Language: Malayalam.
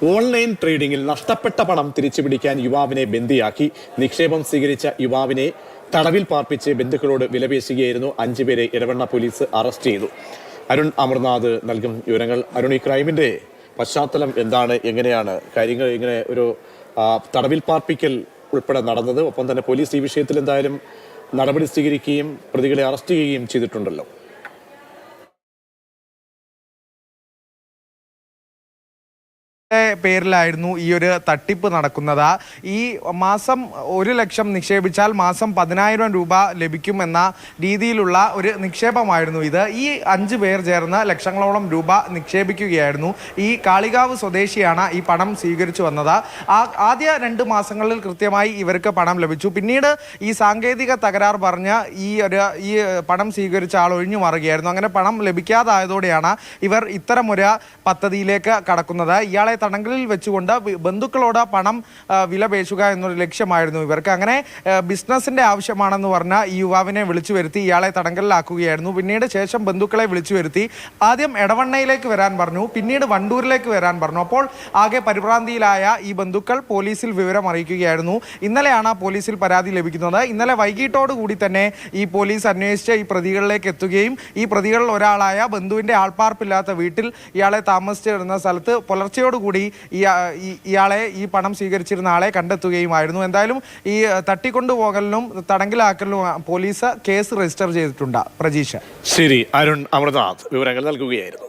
ഓൺലൈൻ ട്രേഡിംഗിൽ നഷ്ടപ്പെട്ട പണം തിരിച്ചുപിടിക്കാൻ യുവാവിനെ ബന്ദിയാക്കി. നിക്ഷേപം സ്വീകരിച്ച യുവാവിനെ തടവിൽ പാർപ്പിച്ച് ബന്ധുക്കളോട് വിലപേശുകയായിരുന്നു. 5 പേരെ ഇടവണ്ണ പോലീസ് അറസ്റ്റ് ചെയ്തു. അരുൺ അമർനാഥ് നൽകും വിവരങ്ങൾ. അരുൺ, ഈ ക്രൈമിന്റെ പശ്ചാത്തലം എന്താണ്, എങ്ങനെയാണ് കാര്യങ്ങൾ ഇങ്ങനെ ഒരു തടവിൽ പാർപ്പിക്കൽ ഉൾപ്പെടെ നടന്നത്? ഒപ്പം തന്നെ പോലീസ് ഈ വിഷയത്തിൽ എന്തായാലും നടപടി സ്വീകരിക്കുകയും പ്രതികളെ അറസ്റ്റ് ചെയ്യുകയും ചെയ്തിട്ടുണ്ടല്ലോ. പേരിലായിരുന്നു ഈ ഒരു തട്ടിപ്പ് നടക്കുന്നത്. ഈ മാസം 1 ലക്ഷം നിക്ഷേപിച്ചാൽ മാസം 10,000 രൂപ ലഭിക്കുമെന്ന രീതിയിലുള്ള ഒരു നിക്ഷേപമായിരുന്നു ഇത്. ഈ 5 പേർ ചേർന്ന് ലക്ഷങ്ങളോളം രൂപ നിക്ഷേപിക്കുകയായിരുന്നു. ഈ കാളികാവ് സ്വദേശിയാണ് ഈ പണം സ്വീകരിച്ചു വന്നത്. ആദ്യ 2 മാസങ്ങളിൽ കൃത്യമായി ഇവർക്ക് പണം ലഭിച്ചു. പിന്നീട് ഈ സാങ്കേതിക തകരാർ പറഞ്ഞ് ഈ പണം സ്വീകരിച്ച ആൾ ഒഴിഞ്ഞു മാറുകയായിരുന്നു. അങ്ങനെ പണം ലഭിക്കാതായതോടെയാണ് ഇവർ ഇത്തരമൊരു പദ്ധതിയിലേക്ക് കടക്കുന്നത്. ഇയാളെ തടങ്കലിൽ വെച്ചുകൊണ്ട് ബന്ധുക്കളോട് പണം വിലപേശുക എന്നൊരു ലക്ഷ്യമായിരുന്നു ഇവർക്ക്. അങ്ങനെ ബിസിനസിന്റെ ആവശ്യമാണെന്ന് പറഞ്ഞ ഈ യുവാവിനെ വിളിച്ചു വരുത്തി ഇയാളെ തടങ്കലിലാക്കുകയായിരുന്നു. പിന്നീട് ശേഷം ബന്ധുക്കളെ വിളിച്ചു വരുത്തി ആദ്യം എടവണ്ണയിലേക്ക് വരാൻ പറഞ്ഞു, പിന്നീട് വണ്ടൂരിലേക്ക് വരാൻ പറഞ്ഞു. അപ്പോൾ ആകെ പരിഭ്രാന്തിയിലായ ഈ ബന്ധുക്കൾ പോലീസിൽ വിവരം അറിയിക്കുകയായിരുന്നു. ഇന്നലെയാണ് പോലീസിൽ പരാതി ലഭിക്കുന്നത്. ഇന്നലെ വൈകിട്ടോടുകൂടി തന്നെ ഈ പോലീസ് അന്വേഷിച്ച് ഈ പ്രതികളിലേക്ക് എത്തുകയും ഈ പ്രതികളിൽ ഒരാളായ ബന്ധുവിന്റെ ആൾപ്പാർപ്പില്ലാത്ത വീട്ടിൽ ഇയാളെ താമസിച്ചിരുന്ന സ്ഥലത്ത് പുലർച്ചയോടുകൂടി ഇയാളെ ഈ പണം സ്വീകരിച്ചിരുന്ന ആളെ കണ്ടെത്തുകയുമായിരുന്നു. എന്തായാലും ഈ തട്ടിക്കൊണ്ടുപോകലിനും തടങ്കിലാക്കലിനും പോലീസ് കേസ് രജിസ്റ്റർ ചെയ്തിട്ടുണ്ട്. പ്രജീഷ്. ശരി, അരുൺ അമർനാഥ് വിവരങ്ങൾ നൽകുകയായിരുന്നു.